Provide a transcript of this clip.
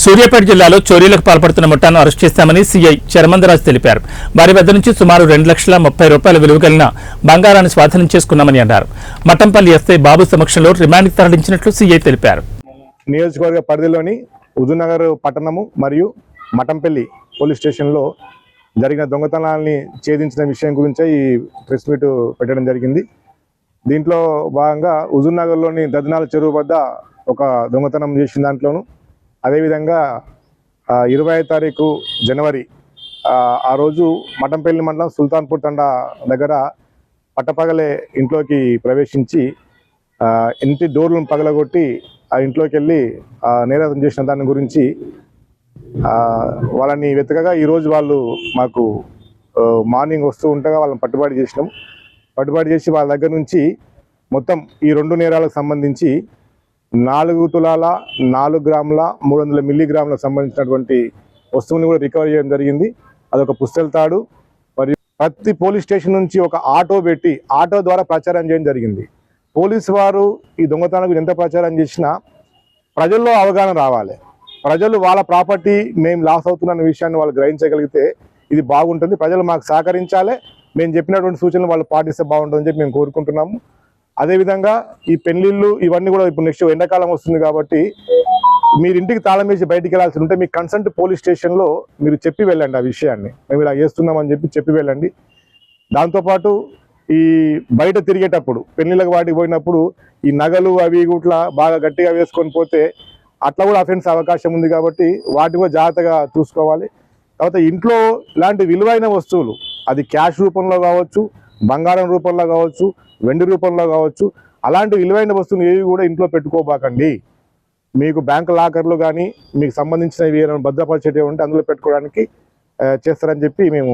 సూర్యాపేట జిల్లాలో చోరీలకు పాల్పడుతున్న ముఠాను అరెస్ట్ చేశామని సీఐ చరమందరాజు తెలిపారు. వారి వద్ద నుంచి సుమారు 2,30,000 విలువ కలిగిన బంగారాన్ని స్వాధీనం చేసుకున్నామని అన్నారు. మఠంపల్లి ఎస్ఐ బాబు సమక్షంలో రిమాండ్కి తరలించినట్లు సీఐ తెలిపారు. నియోజకవర్గ పరిధిలోని హుజూర్నగర్ పట్టణము మరియు మఠంపల్లి పోలీస్ స్టేషన్లో జరిగిన దొంగతనాల్ని ఛేదించిన విషయం గురించే ఈ ప్రెస్ మీట్ పెట్టడం జరిగింది. దీంట్లో భాగంగా హుజూర్నగర్లోని దద్నాల చెరువు వద్ద ఒక దొంగతనం చేసిన దాంట్లోనూ, అదేవిధంగా 20వ తారీఖు జనవరి ఆ రోజు మఠంపల్లి మండలం సుల్తాన్పూర్ తండా దగ్గర పట్టపగలే ఇంట్లోకి ప్రవేశించి ఇంటి డోర్లను పగలగొట్టి ఆ ఇంట్లోకి వెళ్ళి నేరం చేసిన దాని గురించి వాళ్ళని వెతకగా ఈరోజు వాళ్ళు మాకు మార్నింగ్ వస్తూ ఉండగా వాళ్ళని పట్టుబడి చేసినాం. పట్టుబడి చేసి వాళ్ళ దగ్గర నుంచి మొత్తం ఈ 2 నేరాలకు సంబంధించి 4 తులాల 4 గ్రాముల 300 మిల్లీగ్రాములకు సంబంధించినటువంటి వస్తువుని కూడా రికవర్ చేయడం జరిగింది. అదొక పుస్తెల తాడు. మరియు ప్రతి పోలీస్ స్టేషన్ నుంచి ఒక ఆటో పెట్టి ఆటో ద్వారా ప్రచారం చేయడం జరిగింది. పోలీసు వారు ఈ దొంగతనాలకు ఎంత ప్రచారం చేసినా ప్రజల్లో అవగాహన రావాలి. ప్రజలు వాళ్ళ ప్రాపర్టీ మేము లాస్ అవుతున్న విషయాన్ని వాళ్ళు గ్రహించగలిగితే ఇది బాగుంటుంది. ప్రజలు మాకు సహకరించాలి. మేము చెప్పినటువంటి సూచనలు వాళ్ళు పాటిస్తే బాగుంటుందని చెప్పి మేము కోరుకుంటున్నాము. అదేవిధంగా ఈ పెళ్లిళ్ళు ఇవన్నీ కూడా ఇప్పుడు నెక్స్ట్ ఎండాకాలం వస్తుంది కాబట్టి మీరు ఇంటికి తాళం వేసి బయటికి వెళ్ళాల్సి ఉంటే మీ కన్సల్ట్ పోలీస్ స్టేషన్లో మీరు చెప్పి వెళ్ళండి. ఆ విషయాన్ని మేము ఇలా చేస్తున్నామని చెప్పి వెళ్ళండి. దాంతోపాటు ఈ బయట తిరిగేటప్పుడు పెళ్లిళ్ళకి వాటికి పోయినప్పుడు ఈ నగలు అవి ఇట్లా బాగా గట్టిగా వేసుకొని పోతే అట్లా కూడా అఫెన్స్ అవకాశం ఉంది కాబట్టి వాటిని కూడా జాగ్రత్తగా చూసుకోవాలి. తర్వాత ఇంట్లో ఇలాంటి విలువైన వస్తువులు, అది క్యాష్ రూపంలో కావచ్చు, బంగారం రూపంలో కావచ్చు, వెండి రూపంలో కావచ్చు, అలాంటి విలువైన వస్తువులు ఏవి కూడా ఇంట్లో పెట్టుకోబాకండి. మీకు బ్యాంక్ లాకర్లు కానీ మీకు సంబంధించినవి భద్రపరిచేటివి ఉంటే అందులో పెట్టుకోవడానికి చేస్తారని చెప్పి మేము